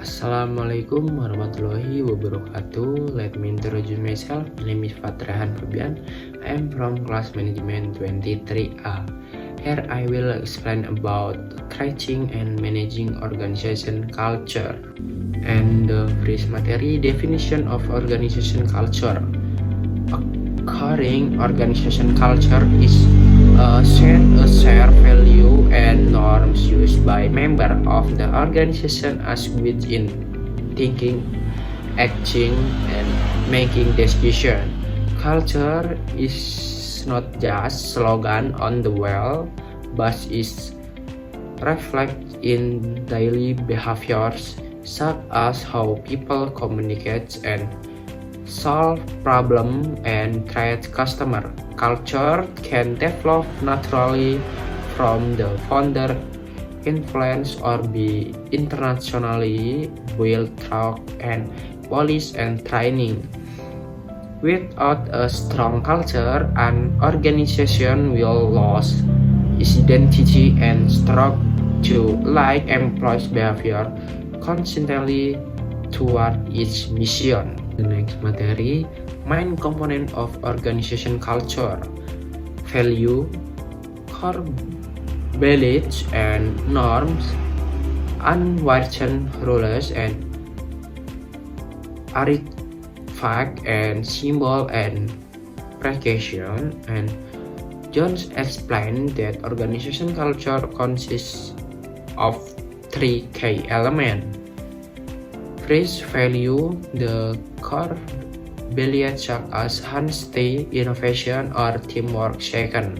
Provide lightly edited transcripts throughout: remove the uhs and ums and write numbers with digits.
Assalamualaikum warahmatullahi wabarakatuh. Let me introduce myself. My name is Fatrahan Fabian. I am from class management 23A. Here I will explain about creating and managing organization culture. And the first material definition of organization culture. According organization culture is a shared value and norms used by member of the organization as within thinking, acting, and making decision. Culture is not just slogan on the wall, but is reflect in daily behaviors such as how people communicate and solve problems and create customer. Culture can develop naturally from the founder influence or be internationally built through and policy and training. Without a strong culture, an organization will lose its identity and struggle to like employees' behavior constantly toward its mission. The next materi, main component of organization culture, value, core beliefs and norms, unwritten rules and artifact and symbol and precaution. And Jones explained that organization culture consists of three key elements. First, value, the core beliefs such as honesty, innovation, or teamwork. Second,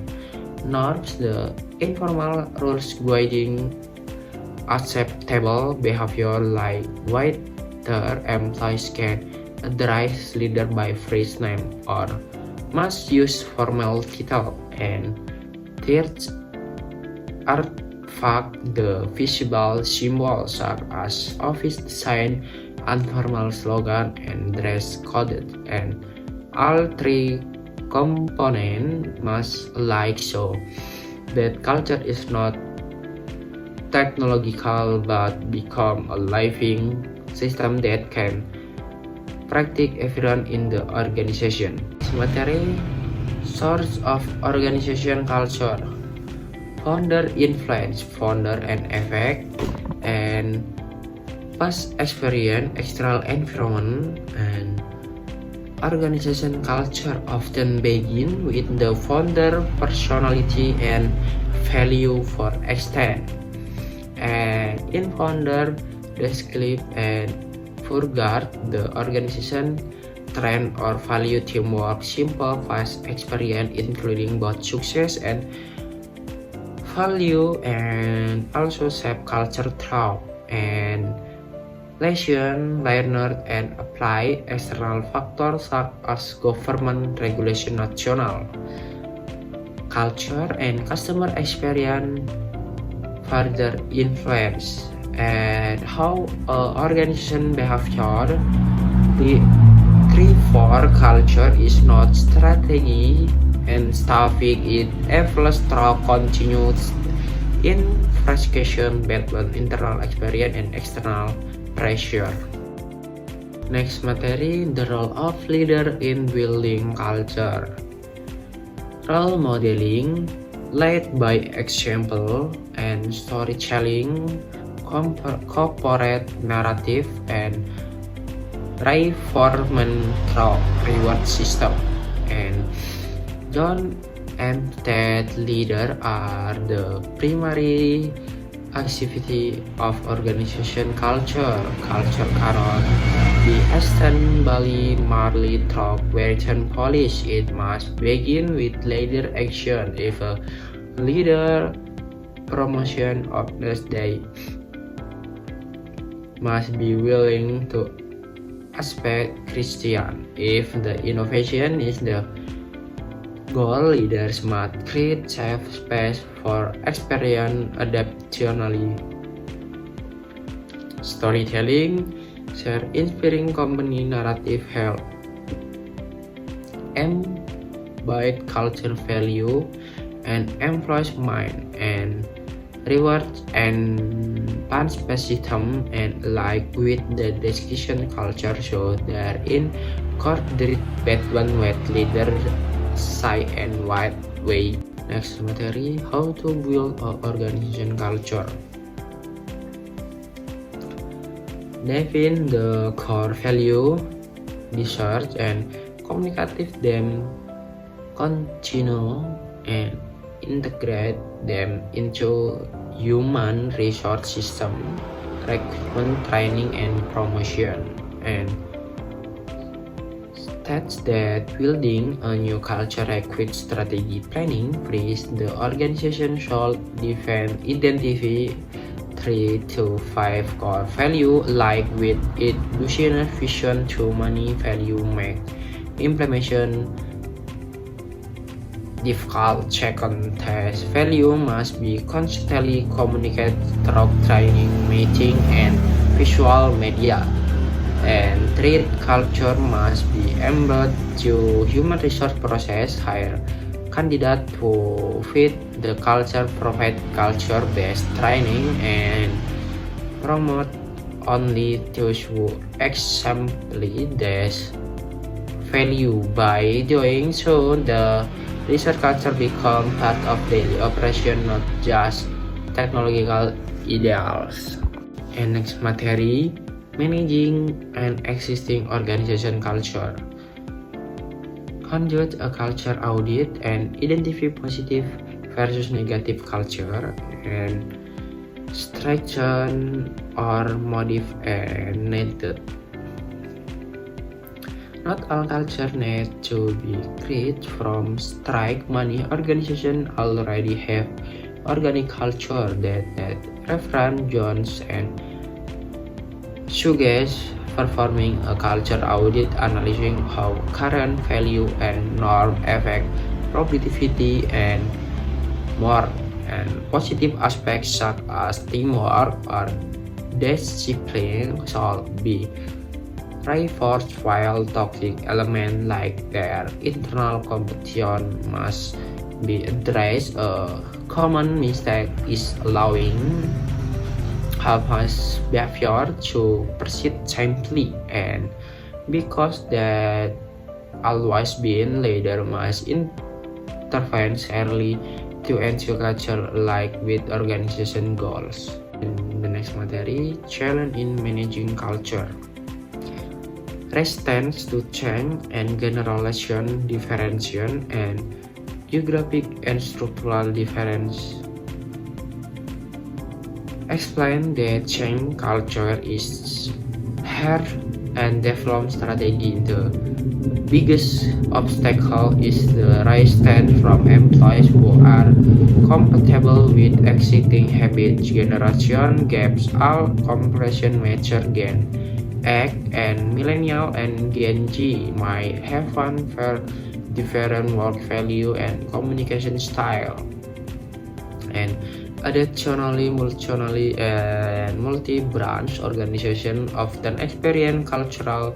norms, the informal rules guiding acceptable behavior like whether employees can address leader by first name or must use formal title. And third, artifact, the visible symbols such as office sign, informal slogan, and dress code. And all three components must alike so that culture is not technological but become a living system that can practice everyone in the organization. Materi, source of organization culture, founder influence, founder and effect, and past experience, external environment. And organization culture often begin with the founder personality and value for extent. And in founder describe and forget the organization trend or value, teamwork, simple past experience including both success and value, and also shape culture through and lesson learned and apply external factors such as government regulation, national culture and customer experience further influence and how organization behavior. The key for culture is not strategy and staffing, it evolves through continuous investigation based on internal experience and external pressure. Next materi, the role of leader in building culture. Role modeling, led by example and storytelling, corporate narrative, and reinforcement through reward system. And John and Ted leader are the primary activity of organization culture. Culture cannot be established merely through written policy. It must begin with leader action. If a leader promotion of this day must be willing to aspect Christian. If the innovation is the goal, leaders must create safe space for experience adaptationally. Storytelling, share inspiring company narrative help embed culture value and employees mind and rewards and plan-based system and alike with the decision culture, so there in coordinate between what leader say and what way. Next materi, how to build an organization culture. Define the core value, research and communicate them, continue and integrate them into human resource system, recruitment, training and promotion, and states that building a new culture requires strategy planning. First, the organization should identify 3 to 5 core value like with its vision to money value make implementation difficult. Second, test value must be constantly communicated through training, meeting, and visual media. And third, culture must be embedded to human resource process. Hire candidate to fit the culture, provide culture-based training, and promote only those who exemplify this value. By doing so, the research culture become part of daily operation, not just technological ideals. And next materi, managing an existing organization culture. Conduct a culture audit and identify positive versus negative culture and strengthen or modify needed. Not all culture need to be created from strike. Many organizations already have organic culture that Reverend Jones and suggest performing a culture audit, analyzing how current value and norm affect productivity and more, and positive aspects such as teamwork or discipline should be reinforced, while toxic elements like their internal competition must be addressed. A common mistake is allowing harmful behavior to persist simply and because that always been leader must intervene early to ensure culture alike with organization goals. In the next materi, challenge in managing culture. Resistance to change and generalization differentiation and geographic and structural difference. Explain that change culture is hard and develop strategy. The biggest obstacle is the resistance from employees who are compatible with existing habits. Generation gaps all compression major gain. X and millennial and Gen Z might have one very different work value and communication style. And additionally, multi-branch organizations often experience cultural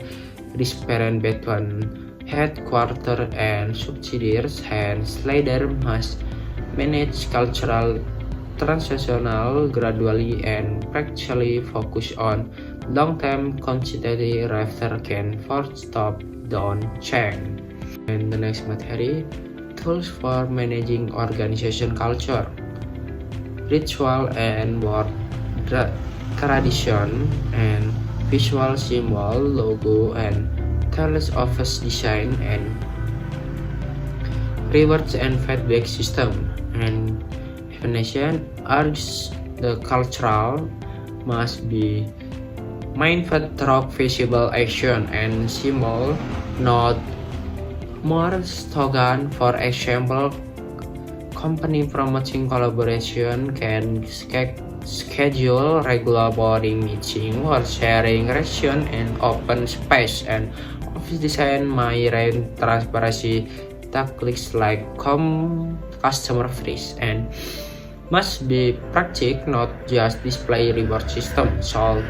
disparity between headquarters and subsidiaries, hence leaders must manage cultural transitional gradually and practically focus on long-term consistency rather than force top-down change. And the next materi, tools for managing organization culture. Ritual and word tradition and visual symbol, logo and tales office design and rewards and feedback system. And definition urges the cultural must be mindful through visible action and symbol, not more slogan. For example, company promoting collaboration can schedule regular boarding meeting or sharing ration and open space, and office design may raise transparency tactics like customer freeze and must be practical, not just display reward system. So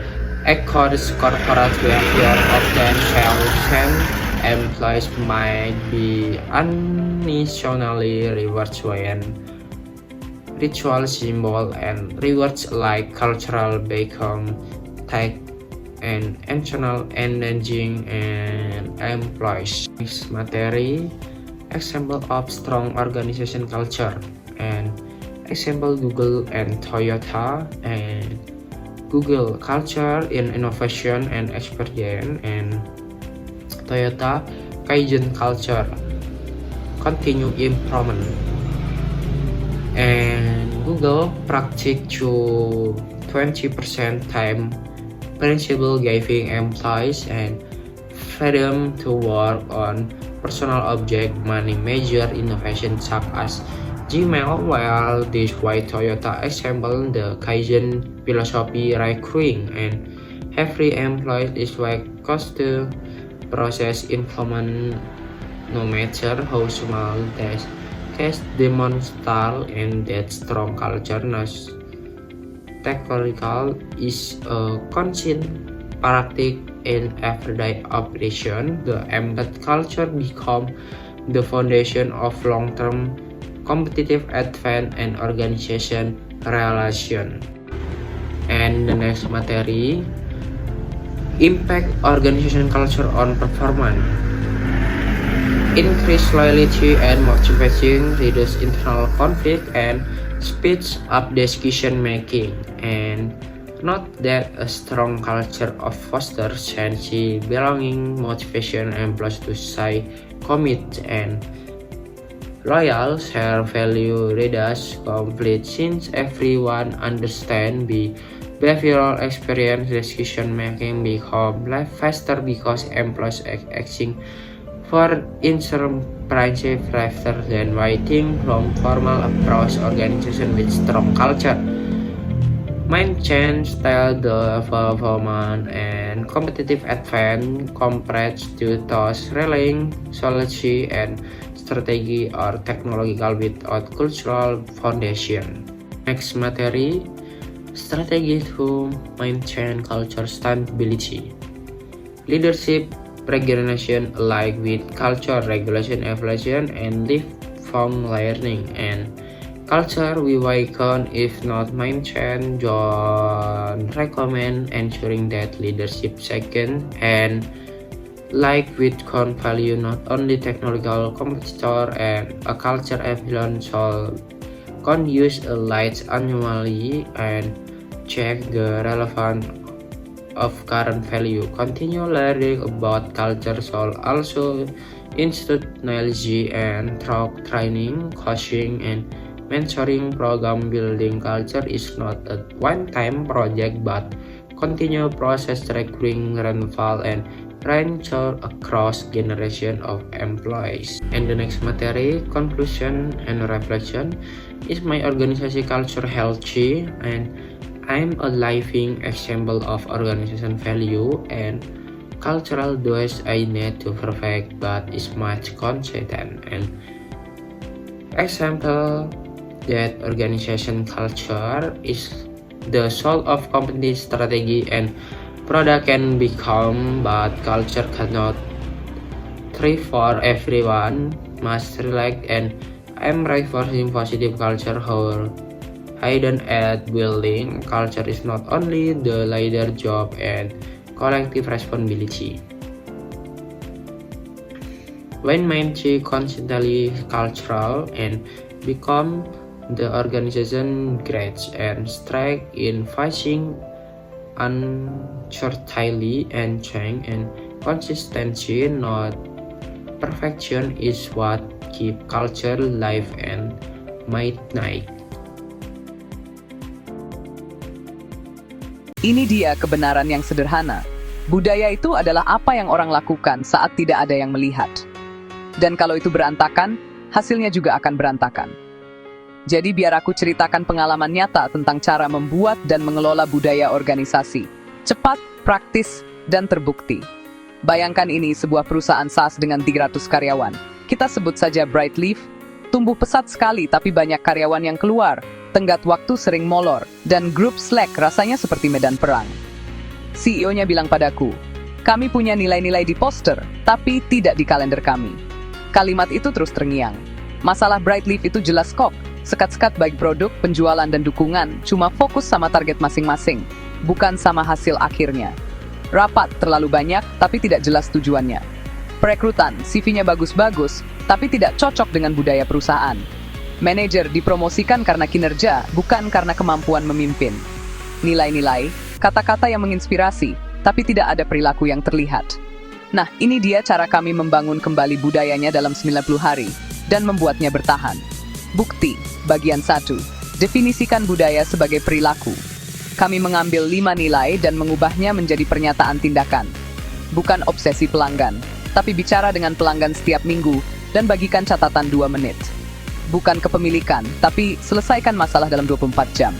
according corporate behavior often send employees might be unintentionally rewarded when ritual symbol and rewards like cultural become tag and internal engaging and employees. Next materi, example of strong organization culture and example Google and Toyota and Google culture in innovation and experience and Toyota Kaizen culture continue improvement and Google practice to 20% time principle giving employees and freedom to work on personal object money major innovation such as Gmail, while this way Toyota example the Kaizen philosophy recruiting and every employee is like cost to process implement no matter how small this case demonstrate and that strong culture technical is a constant practice in everyday operation. The embedded culture become the foundation of long-term competitive advance and organization relation. And the next materi, impact organization culture on performance. Increase loyalty and motivation, reduce internal conflict, and speeds up decision making. And note that a strong culture of fosters sense belonging, motivation, employees to stay commit and loyal, share value, reduce conflict since everyone understand the behavioral experience decision making become faster because employees acting for insurance rather than waiting from formal approach organization with strong culture. Maintain style the performance and competitive advance compared to those relying solely and strategy or technological without cultural foundation. Next materi, strategy to maintain culture stability. Leadership regulation alike with culture regulation evaluation and lifelong learning and culture we weaken if not maintained. John recommend ensuring that leadership second and like with con value not only technological competitor and a culture evidence shall con use a light annually and check the relevance of current value. Continue learning about culture shall also institutionalize and through training, coaching, and mentoring program. Building culture is not a one-time project but continue process recruiting renewal and range across generation of employees. And the next materi, conclusion and reflection. Is my organization culture healthy? And I'm a living example of organization value and cultural does I need to perfect but is much consistent and example that organization culture is the soul of company strategy and product can become but culture cannot thrive for everyone must reflect and I'm reinforcing positive culture whole hidden at building culture is not only the leader job and collective responsibility. When maintain constantly cultural and become the organization greats and strike in facing uncertainty and change and consistency not perfection is what keep culture alive and midnight. Ini dia kebenaran yang sederhana. Budaya itu adalah apa yang orang lakukan saat tidak ada yang melihat. Dan kalau itu berantakan, hasilnya juga akan berantakan. Jadi biar aku ceritakan pengalaman nyata tentang cara membuat dan mengelola budaya organisasi. Cepat, praktis, dan terbukti. Bayangkan ini sebuah perusahaan SaaS dengan 300 karyawan. Kita sebut saja Brightleaf. Tumbuh pesat sekali tapi banyak karyawan yang keluar. Tenggat waktu sering molor, dan grup Slack rasanya seperti medan perang. CEO-nya bilang padaku, kami punya nilai-nilai di poster, tapi tidak di kalender kami. Kalimat itu terus terngiang. Masalah Brightleaf itu jelas kok, Sekat-sekat baik produk, penjualan, dan dukungan cuma fokus sama target masing-masing, bukan sama hasil akhirnya. Rapat terlalu banyak, tapi tidak jelas tujuannya. Perekrutan, CV-nya bagus-bagus, tapi tidak cocok dengan budaya perusahaan. Manajer dipromosikan karena kinerja, bukan karena kemampuan memimpin. Nilai-nilai, kata-kata yang menginspirasi, tapi tidak ada perilaku yang terlihat. Nah, ini dia cara kami membangun kembali budayanya dalam 90 hari, dan membuatnya bertahan. Bukti, bagian 1. Definisikan budaya sebagai perilaku. Kami mengambil 5 nilai dan mengubahnya menjadi pernyataan tindakan. Bukan obsesi pelanggan, tapi bicara dengan pelanggan setiap minggu, dan bagikan catatan 2 menit. Bukan kepemilikan, tapi selesaikan masalah dalam 24 jam.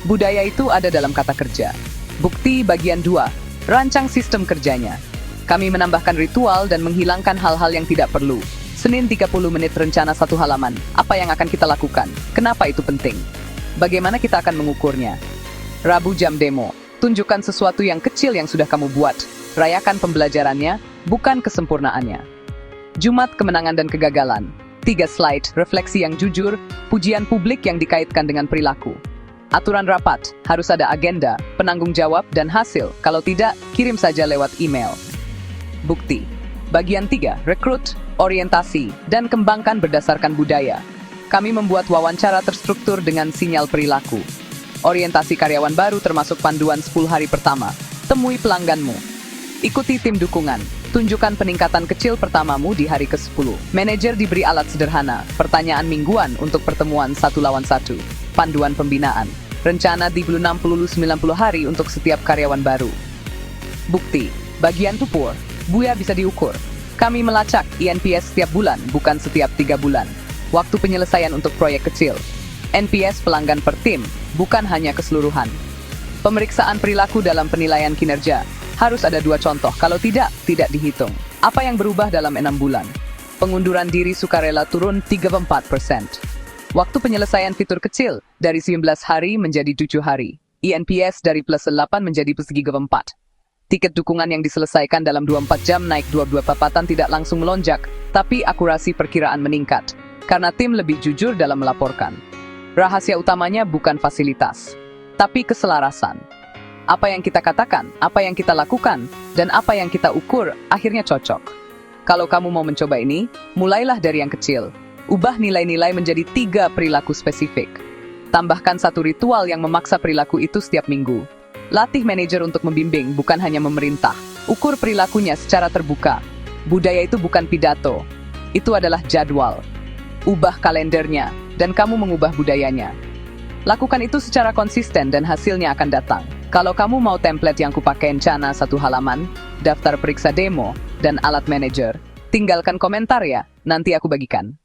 Budaya itu ada dalam kata kerja. Bukti bagian 2, rancang sistem kerjanya. Kami menambahkan ritual dan menghilangkan hal-hal yang tidak perlu. Senin 30 menit rencana 1 halaman. Apa yang akan kita lakukan? Kenapa itu penting? Bagaimana kita akan mengukurnya? Rabu jam demo. Tunjukkan sesuatu yang kecil yang sudah kamu buat. Rayakan pembelajarannya, bukan kesempurnaannya. Jumat kemenangan dan kegagalan. 3 slide, refleksi yang jujur, pujian publik yang dikaitkan dengan perilaku. Aturan rapat, harus ada agenda, penanggung jawab, dan hasil. Kalau tidak, kirim saja lewat email. Bukti. Bagian 3, rekrut, orientasi, dan kembangkan berdasarkan budaya. Kami membuat wawancara terstruktur dengan sinyal perilaku. Orientasi karyawan baru termasuk panduan 10 hari pertama. Temui pelangganmu. Ikuti tim dukungan. Tunjukkan peningkatan kecil pertamamu di hari ke-10. Manajer diberi alat sederhana, pertanyaan mingguan untuk pertemuan 1 lawan 1. Panduan pembinaan. Rencana di 60-90 hari untuk setiap karyawan baru. Bukti. Bagian tupur. Buya bisa diukur. Kami melacak INPS setiap bulan, bukan setiap 3 bulan. Waktu penyelesaian untuk proyek kecil. NPS pelanggan per tim, bukan hanya keseluruhan. Pemeriksaan perilaku dalam penilaian kinerja. Harus ada 2 contoh, kalau tidak dihitung. Apa yang berubah dalam 6 bulan? Pengunduran diri sukarela turun 34%. Waktu penyelesaian fitur kecil, dari 19 hari menjadi 7 hari. INPS dari +8 menjadi +4. Tiket dukungan yang diselesaikan dalam 24 jam naik 22 papatan tidak langsung melonjak, tapi akurasi perkiraan meningkat. Karena tim lebih jujur dalam melaporkan. Rahasia utamanya bukan fasilitas, tapi keselarasan. Apa yang kita katakan, apa yang kita lakukan, dan apa yang kita ukur, akhirnya cocok. Kalau kamu mau mencoba ini, mulailah dari yang kecil. Ubah nilai-nilai menjadi 3 perilaku spesifik. Tambahkan 1 ritual yang memaksa perilaku itu setiap minggu. Latih manajer untuk membimbing, bukan hanya memerintah. Ukur perilakunya secara terbuka. Budaya itu bukan pidato. Itu adalah jadwal. Ubah kalendernya, dan kamu mengubah budayanya. Lakukan itu secara konsisten dan hasilnya akan datang. Kalau kamu mau template yang kupakai rencana 1 halaman, daftar periksa demo, dan alat manajer, tinggalkan komentar ya, nanti aku bagikan.